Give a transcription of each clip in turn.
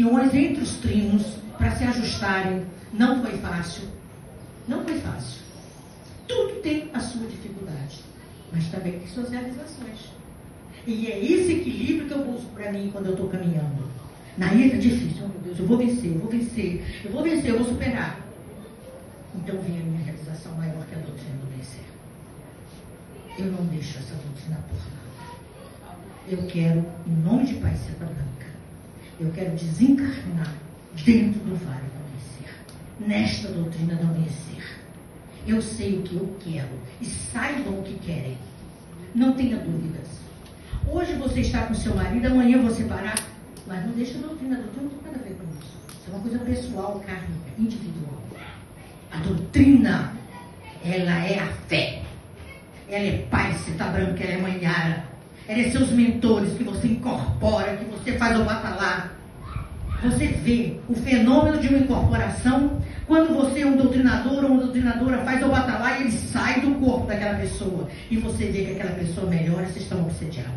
opiniões entre os trinos para se ajustarem. Não foi fácil. Não foi fácil. Tudo tem a sua dificuldade, mas também tem suas realizações. E é esse equilíbrio que eu busco para mim quando eu estou caminhando. Na ida difícil, oh meu Deus, eu vou vencer, eu vou vencer, eu vou vencer, eu vou superar. Então vem a minha realização maior, que é a doutrina do vencer. Eu não deixo essa doutrina por nada. Eu quero, em nome de Pai Seta Branca, eu quero desencarnar dentro do vale do amanhecer, nesta doutrina do amanhecer. Eu sei o que eu quero e saibam o que querem. Não tenha dúvidas. Hoje você está com seu marido, amanhã você parar, mas não deixa a doutrina não tem nada a ver com isso. Isso é uma coisa pessoal, kármica, individual. A doutrina, ela é a fé. Ela é Pai Seta Branca, ela é Mãe Yara. Ela é seus mentores que você incorpora, que você faz o batalhar. Você vê o fenômeno de uma incorporação quando você é um doutrinador ou uma doutrinadora, faz o batalhar e ele sai do corpo daquela pessoa. E você vê que aquela pessoa melhora e vocês estão obsediados.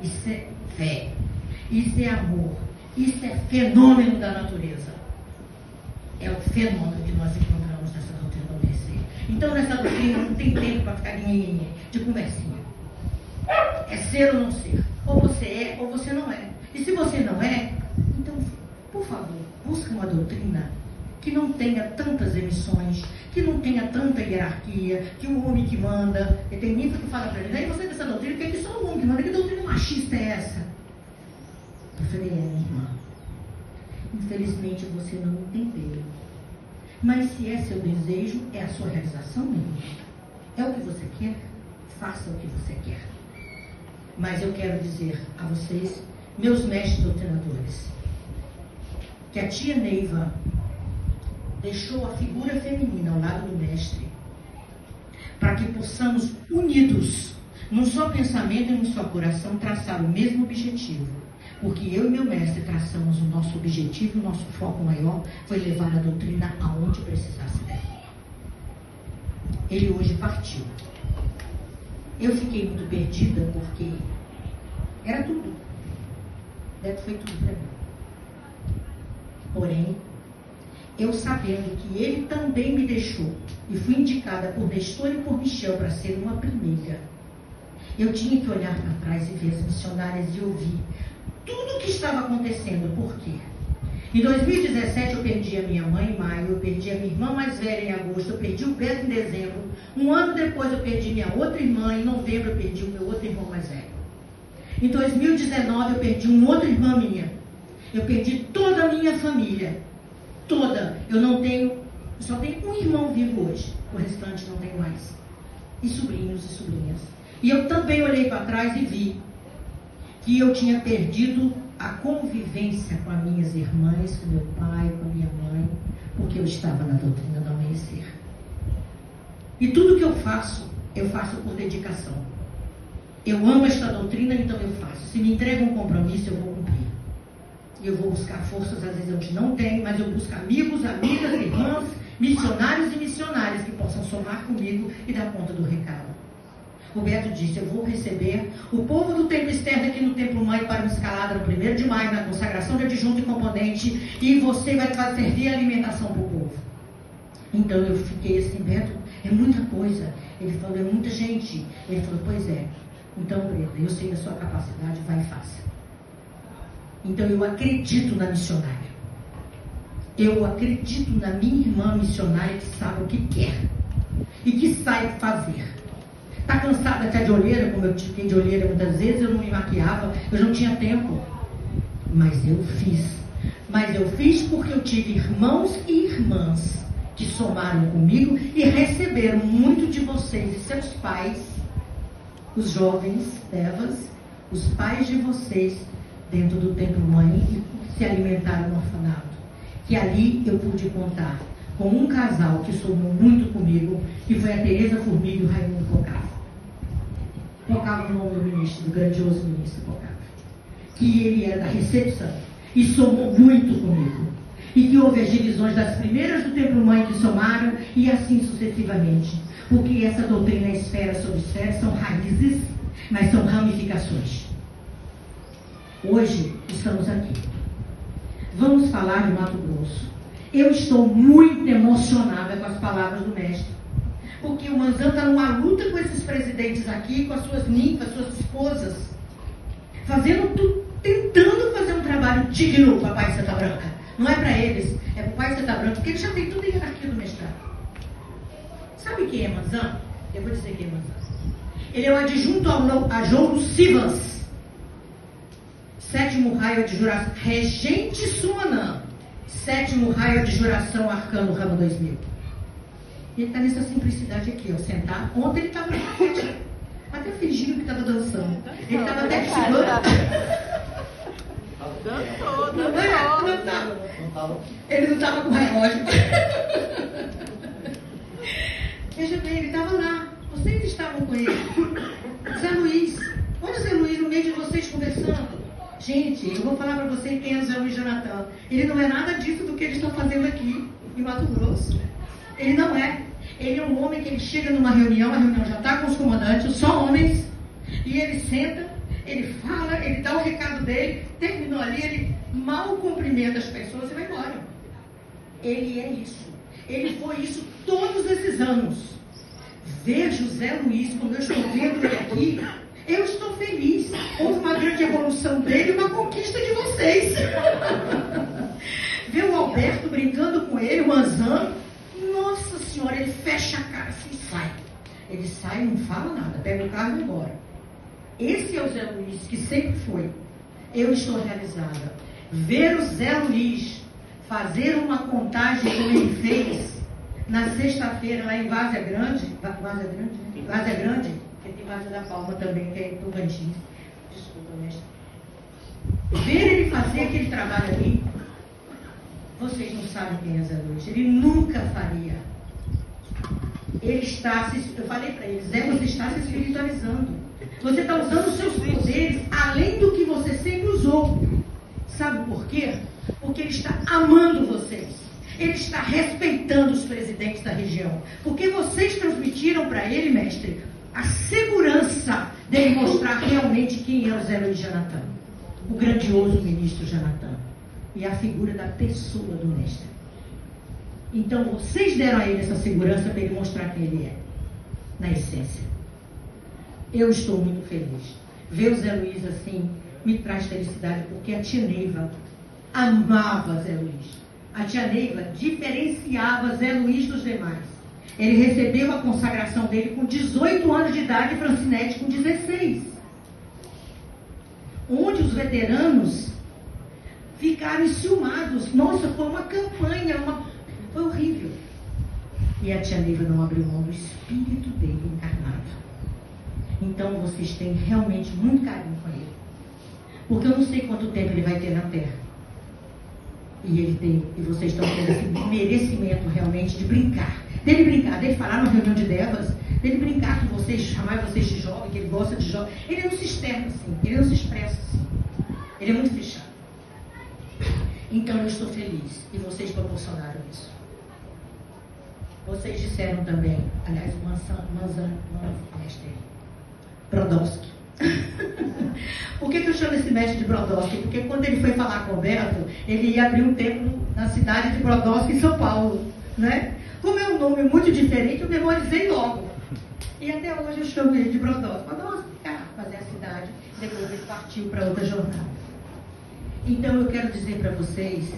Isso é fé. Isso é amor. Isso é fenômeno da natureza. É o fenômeno que nós encontramos nessa doutrina do amanhecer. Então, nessa doutrina não tem tempo para ficar de conversinha. É ser ou não ser. Ou você é ou você não é. E se você não é, então, por favor, busque uma doutrina que não tenha tantas emissões, que não tenha tanta hierarquia, que o homem que manda. E tem nível que fala para ele, daí você dessa doutrina, que é que só o homem que manda, que doutrina machista é essa? Eu falei, minha irmã, infelizmente você não entendeu. Mas se é seu desejo, é a sua realização mesmo. É o que você quer, faça o que você quer. Mas eu quero dizer a vocês, meus mestres doutrinadores, que a tia Neiva deixou a figura feminina ao lado do mestre, para que possamos, unidos, num só pensamento e num só coração, traçar o mesmo objetivo. Porque eu e meu mestre traçamos o nosso objetivo, o nosso foco maior foi levar a doutrina aonde precisasse dela. Ele hoje partiu. Eu fiquei muito perdida porque era tudo. Beto foi tudo para mim. Porém, eu sabendo que ele também me deixou e fui indicada por Nestor e por Michel para ser uma primeira, eu tinha que olhar para trás e ver as missionárias e ouvir tudo o que estava acontecendo. Por quê? Em 2017 eu perdi a minha mãe em maio, eu perdi a minha irmã mais velha em agosto, eu perdi o Beto em dezembro. Um ano depois eu perdi minha outra irmã, em novembro eu perdi o meu outro irmão mais velho. Em 2019 eu perdi uma outra irmã minha. Eu perdi toda a minha família. Toda. Eu só tenho um irmão vivo hoje. O restante não tenho mais. E sobrinhos e sobrinhas. E eu também olhei para trás e vi que eu tinha perdido a convivência com as minhas irmãs, com meu pai, com a minha mãe, porque eu estava na doutrina do amanhecer. E tudo que eu faço por dedicação. Eu amo esta doutrina, então eu faço. Se me entrega um compromisso, eu vou cumprir. E eu vou buscar forças, às vezes eu não tenho, mas eu busco amigos, amigas, irmãs, missionários e missionárias que possam somar comigo e dar conta do recado. O Beto disse, eu vou receber o povo do templo externo aqui no Templo Mãe para uma escalada no 1º de maio, na consagração de adjunto e componente, e você vai servir alimentação para o povo. Então eu fiquei assim, Beto, é muita coisa. Ele falou, é muita gente. Ele falou, pois é. Então, Beto, eu sei da sua capacidade, vai e faça. Então eu acredito na missionária. Eu acredito na minha irmã missionária que sabe o que quer e que sabe fazer. Está cansada até de olheira, como eu fiquei de olheira muitas vezes, eu não me maquiava, eu não tinha tempo. Mas eu fiz. Mas eu fiz porque eu tive irmãos e irmãs que somaram comigo e receberam muito de vocês e seus pais, os jovens, devas, os pais de vocês, dentro do Templo Mãe, e se alimentaram no orfanato. Que ali eu pude contar com um casal que somou muito comigo, que foi a Tereza Formiga e o Raimundo Cocava. Cocava o nome do ministro, do grandioso ministro Cocava. Que ele era da recepção e somou muito comigo. E que houve as divisões das primeiras do Templo Mãe que somaram e assim sucessivamente. Porque essa doutrina esfera sobre esfera são raízes, mas são ramificações. Hoje estamos aqui. Vamos falar de Mato Grosso. Eu estou muito emocionada com as palavras do mestre. Porque o Manzan está numa luta com esses presidentes aqui, com as suas ninfas, suas esposas, tentando fazer um trabalho digno para o Pai Seta Branca. Não é para eles, é para o Pai Seta Branca, porque ele já tem tudo em hierarquia do mestrado. Sabe quem é Manzan? Eu vou dizer quem é Manzan. Ele é o adjunto a João Sivas, 7º raio de juração, regente Sumanã, 7º raio de juração arcano ramo 2000. Ele está nessa simplicidade aqui, ó, sentar. Ontem ele estava até fingindo que estava dançando. Ele estava até segurando. Dançou. Ele não estava com relógio. Veja bem, ele estava lá. Vocês estavam com ele. Zé Luiz. Olha o Zé Luiz no meio de vocês conversando. Gente, eu vou falar para vocês quem é o Zé Luiz Jonathan. Ele não é nada disso do que eles estão fazendo aqui em Mato Grosso. Ele não é. Ele é um homem que ele chega numa reunião, a reunião já está com os comandantes, só homens, e ele senta, ele fala, ele dá o recado dele, terminou ali, ele mal cumprimenta as pessoas e vai embora. Ele é isso. Ele foi isso todos esses anos. Ver José Luiz, como eu estou vendo ele aqui, eu estou feliz. Houve uma grande evolução dele e uma conquista de vocês. Ver o Alberto brincando com ele, o Manzan, nossa senhora, ele fecha a cara assim e sai. Ele sai, não fala nada, pega o carro e vai embora. Esse é o Zé Luiz, que sempre foi. Eu estou realizada. Ver o Zé Luiz fazer uma contagem como ele fez na sexta-feira lá em Várzea Grande, Várzea Grande, que tem Várzea da Palma também, que é em Tocantins. Desculpa, mestre. Ver ele fazer aquele trabalho ali, vocês não sabem quem é Zé Luiz. Ele nunca faria. Ele está, eu falei para ele, Zé, você está se espiritualizando. Você está usando os seus poderes além do que você sempre usou. Sabe por quê? Porque ele está amando vocês. Ele está respeitando os presidentes da região. Porque vocês transmitiram para ele, mestre, a segurança dele mostrar realmente quem é o Zé Luiz Jonathan. O grandioso ministro Jonathan. E a figura da pessoa do mestre. Então, vocês deram a ele essa segurança para ele mostrar quem ele é, na essência. Eu estou muito feliz. Ver o Zé Luiz assim me traz felicidade, porque a tia Neiva amava Zé Luiz. A tia Neiva diferenciava Zé Luiz dos demais. Ele recebeu a consagração dele com 18 anos de idade e Francinete com 16. Onde os veteranos ficaram enciumados. Nossa, foi uma campanha, foi horrível. E a tia Neiva não abriu mão do espírito dele encarnado. Então vocês têm realmente muito carinho com ele. Porque eu não sei quanto tempo ele vai ter na Terra. E ele tem, e vocês estão tendo esse merecimento realmente de brincar. Dele falar numa reunião de devas, dele brincar com vocês, chamar vocês de jovem, que ele gosta de jovem. Ele não se externa assim, ele não se expressa assim. Ele é muito fechado. Então eu estou feliz. E vocês proporcionaram isso. Vocês disseram também, aliás, mestre Brodowski. Por que eu chamo esse mestre de Brodowski? Porque quando ele foi falar com o Beto, ele ia abrir um templo na cidade de Brodowski, em São Paulo. Né? Como é um nome muito diferente, eu memorizei logo. E até hoje eu chamo ele de Brodowski. Mas vamos fazer a cidade, depois ele partiu para outra jornada. Então eu quero dizer para vocês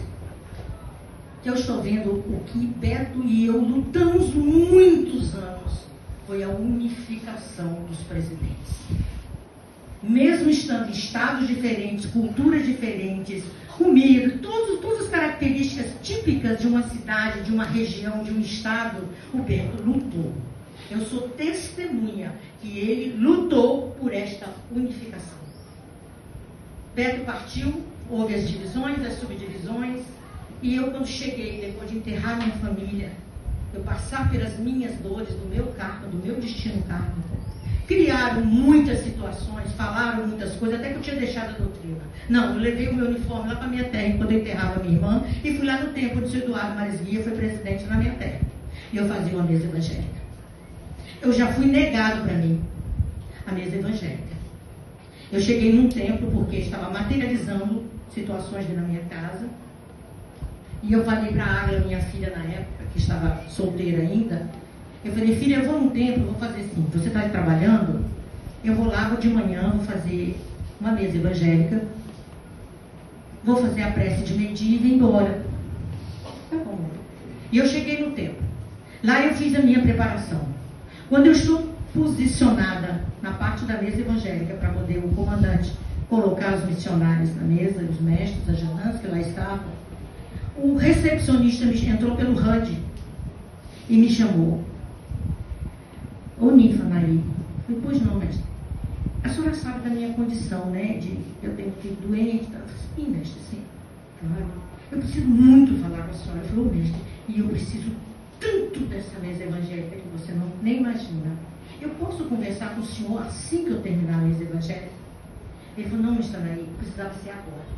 que eu estou vendo o que Beto e eu lutamos muitos anos, foi a unificação dos presidentes. Mesmo estando em estados diferentes, culturas diferentes, comida, todas as características típicas de uma cidade, de uma região, de um estado, o Beto lutou. Eu sou testemunha que ele lutou por esta unificação. Beto partiu, houve as divisões, as subdivisões, e eu, quando cheguei, depois de enterrar minha família, eu passar pelas minhas dores, do meu karma, do meu destino kármico, criaram muitas situações, falaram muitas coisas, até que eu tinha deixado a doutrina. Não, eu levei o meu uniforme lá para a minha terra, quando eu enterrava minha irmã, e fui lá no templo onde o senhor Eduardo Mares Guia foi presidente na minha terra. E eu fazia uma mesa evangélica. Eu já fui negado para mim a mesa evangélica. Eu cheguei num templo porque estava materializando situações na minha casa, E eu falei para a Águia, minha filha na época, que estava solteira ainda, eu falei, filha, eu vou um tempo, eu vou fazer assim, você está trabalhando, eu vou lá, vou de manhã, vou fazer uma mesa evangélica, vou fazer a prece de meio-dia e vou embora. Tá bom. E eu cheguei no templo. Lá eu fiz a minha preparação. Quando eu estou posicionada na parte da mesa evangélica para poder o comandante colocar os missionários na mesa, os mestres, as ajudantes que lá estavam, o recepcionista me entrou pelo HUD e me chamou. Ô Ninfa Naí, eu falei, pois não, mestre. A senhora sabe da minha condição, né? De eu tenho um filho doente. Ela falou, sim, mestre, sim. Claro. Eu preciso muito falar com a senhora. Eu falei, mestre, e eu preciso tanto dessa mesa evangélica que você não nem imagina. Eu posso conversar com o senhor assim que eu terminar a mesa evangélica? Ele falou, não, mestre Naí, precisava ser agora.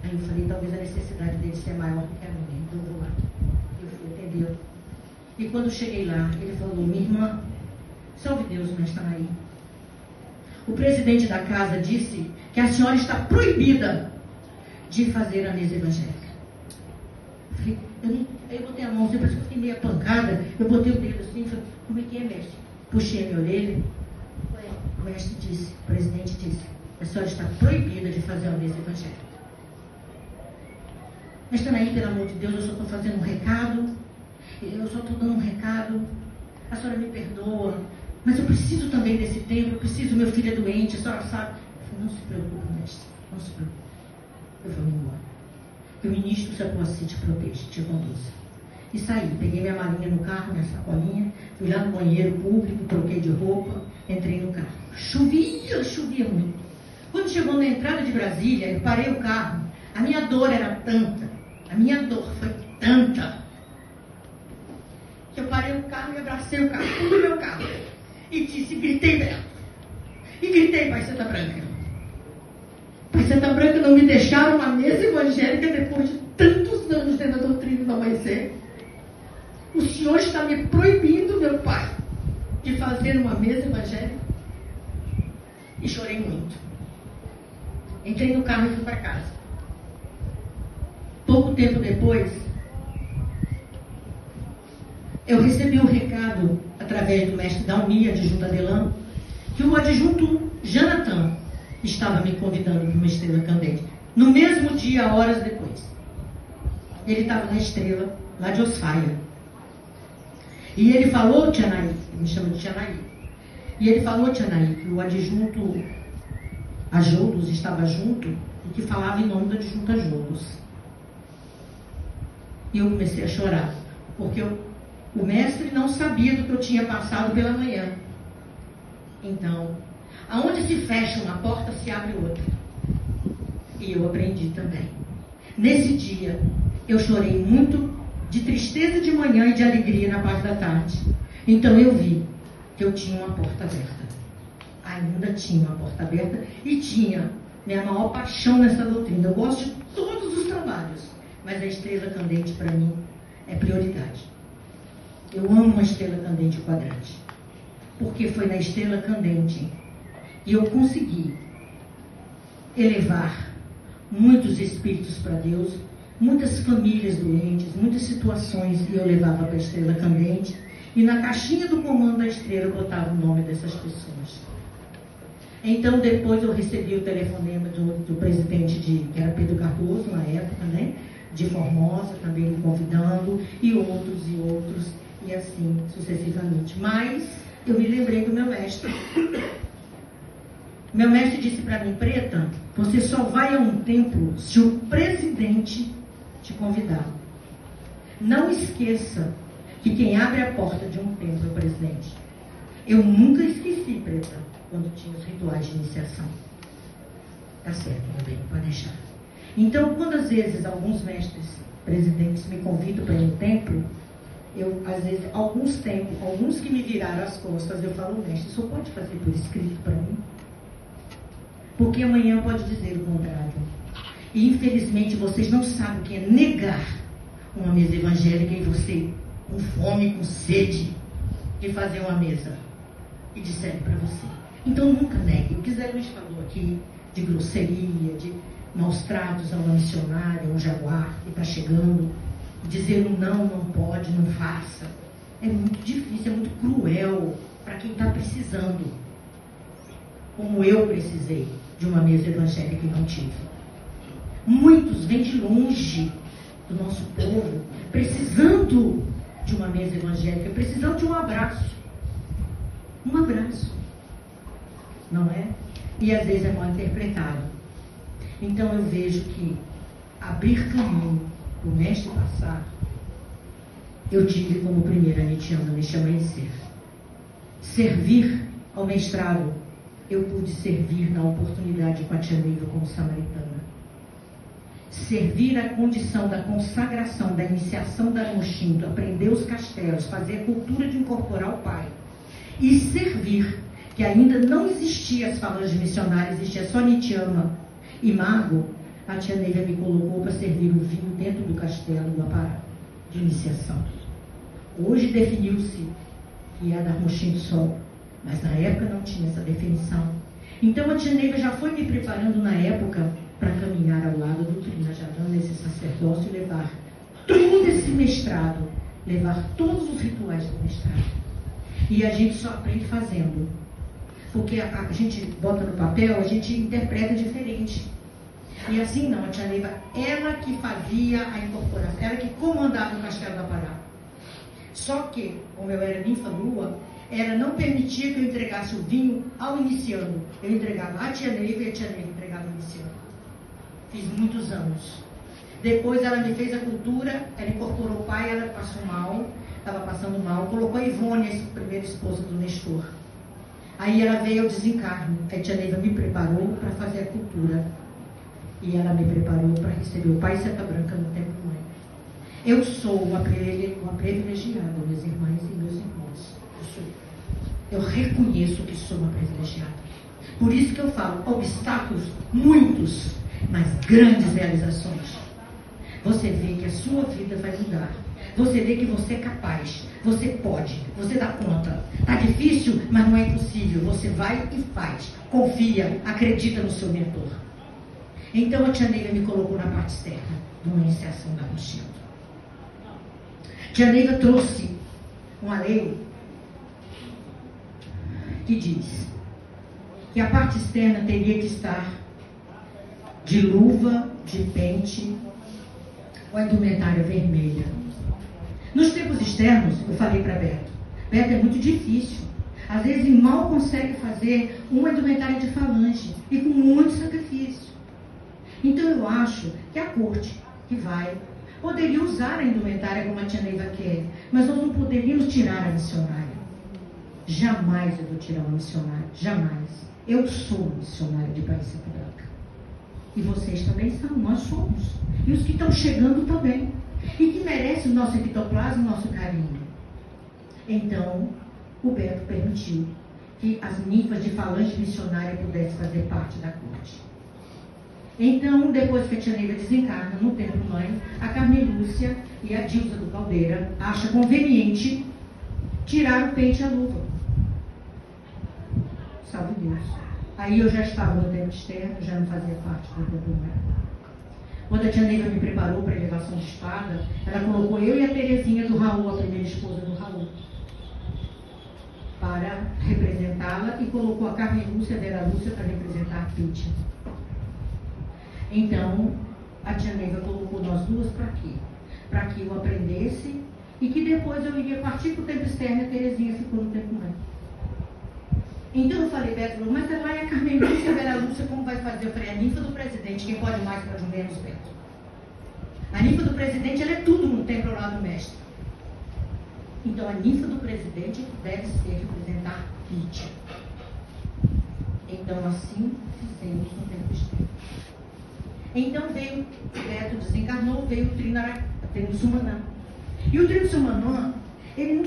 Aí eu falei, talvez a necessidade dele ser maior do que a minha, então eu vou lá. Eu fui, entendeu? E quando eu cheguei lá, ele falou, minha irmã, salve Deus, mestre Naí. O presidente da casa disse que a senhora está proibida de fazer a mesa evangélica. Eu botei a mão, depois que eu fiquei meio pancada, eu botei o dedo assim, falei, como é que é, mestre? Puxei a minha orelha. O mestre disse, o presidente disse, a senhora está proibida de fazer a mesa evangélica. Mestre Naí, pelo amor de Deus, eu só estou fazendo um recado, eu só estou dando um recado, a senhora me perdoa, mas eu preciso também desse tempo, eu preciso, meu filho é doente, a senhora sabe. Eu falei, não se preocupe, mestre, não se preocupe. Eu vou embora. Que o ministro Sapuassi te proteja, te conduza. E saí, peguei minha malinha no carro, minha sacolinha, fui lá no banheiro público, troquei de roupa, entrei no carro. Chovia muito. Quando chegou na entrada de Brasília, eu parei o carro, a minha dor era tanta, a minha dor foi tanta, que eu parei o carro e abracei o carro, fui no meu carro. E disse, gritei Beto. E gritei, Pai Santa Branca. Pai Santa Branca, não me deixaram uma mesa evangélica depois de tantos anos dentro da doutrina do amanhecer. O Senhor está me proibindo, meu Pai, de fazer uma mesa evangélica. E chorei muito. Entrei no carro e fui para casa. Pouco tempo depois, eu recebi um recado através do mestre Dalmi, adjunto Adelano, que o adjunto Jonathan estava me convidando para uma estrela candente. No mesmo dia, horas depois. Ele estava na estrela, lá de Osfaia. E ele falou, Tia Naí, ele me chama de Tia Naí. E ele falou, Tia Naí, que o adjunto Ajolos estava junto e que falava em nome do adjunto Ajolos. E eu comecei a chorar, porque o mestre não sabia do que eu tinha passado pela manhã. Então, aonde se fecha uma porta, se abre outra. E eu aprendi também. Nesse dia, eu chorei muito de tristeza de manhã e de alegria na parte da tarde. Então eu vi que eu tinha uma porta aberta. Ainda tinha uma porta aberta e tinha minha maior paixão nessa doutrina. Eu gosto de todos os trabalhos, mas a estrela candente para mim é prioridade. Eu amo a estrela candente quadrante, porque foi na estrela candente e eu consegui elevar muitos espíritos para Deus, muitas famílias doentes, muitas situações, e eu levava para a estrela candente, e na caixinha do comando da estrela eu botava o nome dessas pessoas. Então depois eu recebi o telefonema do presidente, que era Pedro Cardoso na época, né, de Formosa, também me convidando, e outros, e assim sucessivamente. Mas eu me lembrei do meu mestre. Meu mestre disse para mim, Preta, você só vai a um templo se o presidente te convidar. Não esqueça que quem abre a porta de um templo é o presidente. Eu nunca esqueci, Preta, quando tinha os rituais de iniciação. Tá certo, meu bem, pode deixar. Então, quando às vezes alguns mestres, presidentes me convidam para ir no templo, eu, às vezes, alguns que me viraram as costas, eu falo, mestre, só pode fazer por escrito para mim? Porque amanhã pode dizer o contrário. E infelizmente vocês não sabem o que é negar uma mesa evangélica e você, com fome, com sede, de fazer uma mesa e disserem para você. Então nunca negue. O que Zé Luiz falou aqui de grosseria, maus tratos a uma missionária, a um jaguar que está chegando, dizer um não pode, não faça. É muito difícil, é muito cruel para quem está precisando. Como eu precisei de uma mesa evangélica e não tive. Muitos vêm de longe do nosso povo, precisando de uma mesa evangélica, precisando de um abraço. Um abraço. Não é? E às vezes é mal interpretado. Então eu vejo que abrir caminho para o mestre passar, eu tive como primeira Nietzscheana neste amanhecer. Servir ao mestrado, eu pude servir na oportunidade com a tia Neiva como samaritana. Servir a condição da consagração, da iniciação da Agostinho, aprender os castelos, fazer a cultura de incorporar o pai. E servir, que ainda não existia as falanges missionárias, existia só Nietzscheana e Mago, a tia Neiva me colocou para servir o vinho dentro do castelo do Apará, de iniciação. Hoje definiu-se que é da Agostinho do Sol, mas na época não tinha essa definição. Então a tia Neiva já foi me preparando na época para caminhar ao lado do Trina, já dando esse sacerdócio e levar todo esse mestrado, levar todos os rituais do mestrado. E a gente só aprende fazendo. Porque a gente bota no papel, a gente interpreta diferente. E assim não, a tia Neiva, ela que fazia a incorporação, ela que comandava o Castelo da Pará. Só que, como eu era ninfa-lua, ela não permitia que eu entregasse o vinho ao iniciando. Eu entregava a tia Neiva e a tia Neiva entregava ao iniciando. Fiz muitos anos. Depois ela me fez a cultura, ela incorporou o pai, ela passou mal, estava passando mal, colocou a Ivone, a primeira esposa do Nestor. Aí ela veio ao desencarno. A tia Neiva me preparou para fazer a cultura. E ela me preparou para receber o pai e Santa Branca no Templo Mãe. Eu sou uma privilegiada, minhas irmãs e meus irmãos. Eu reconheço que sou uma privilegiada. Por isso que eu falo, obstáculos, muitos, mas grandes realizações. Você vê que a sua vida vai mudar. Você vê que você é capaz, você pode, você dá conta. Está difícil, mas não é impossível. Você vai e faz. Confia, acredita no seu mentor. Então a tia Neiva me colocou na parte externa de uma iniciação da Agostinho. Tia Neiva trouxe uma lei que diz que a parte externa teria que estar de luva, de pente, ou indumentária vermelha. Nos tempos externos, eu falei para Beto, é muito difícil. Às vezes mal consegue fazer uma indumentária de falange e com muito sacrifício. Então eu acho que a corte que vai poderia usar a indumentária como a tia Neiva quer, mas nós não poderíamos tirar a missionária. Jamais eu vou tirar uma missionária, jamais. Eu sou missionária de Baía Branca. E vocês também são, nós somos. E os que estão chegando também. E que merecem o nosso ectoplasma, o nosso carinho. Então, o Beto permitiu que as ninfas de falange missionária pudessem fazer parte da corte. Então, depois que a tia Neiva desencarna no Templo Mãe, a Carmen Lúcia e a Dilsa do Caldeira acham conveniente tirar o peito e a luva. Salve Deus. Aí eu já estava no Templo Externo, já não fazia parte do Templo Mãe. Quando a tia Neiva me preparou para a elevação de espada, ela colocou eu e a Terezinha do Raul, a primeira esposa do Raul, para representá-la, e colocou a Carmen Lúcia e a Vera Lúcia para representar a Pítia. Então, a tia Neiva colocou nós duas para quê? Para que eu aprendesse e que depois eu iria partir para o Templo Externo e a Terezinha ficou no Templo Mãe. Então eu falei, Beto, mas lá é a Carmen Lúcia e a Vera Lúcia, como vai fazer? Eu falei, a ninfa do presidente, quem pode mais, pode menos, Beto. A ninfa do presidente, ela é tudo no templo lá do mestre. Então a ninfa do presidente deve ser representar Pítia. Então assim fizemos no Templo Externo. Então veio, Beto desencarnou, veio o Trino Sumanã. E o Trino Sumanã, ele não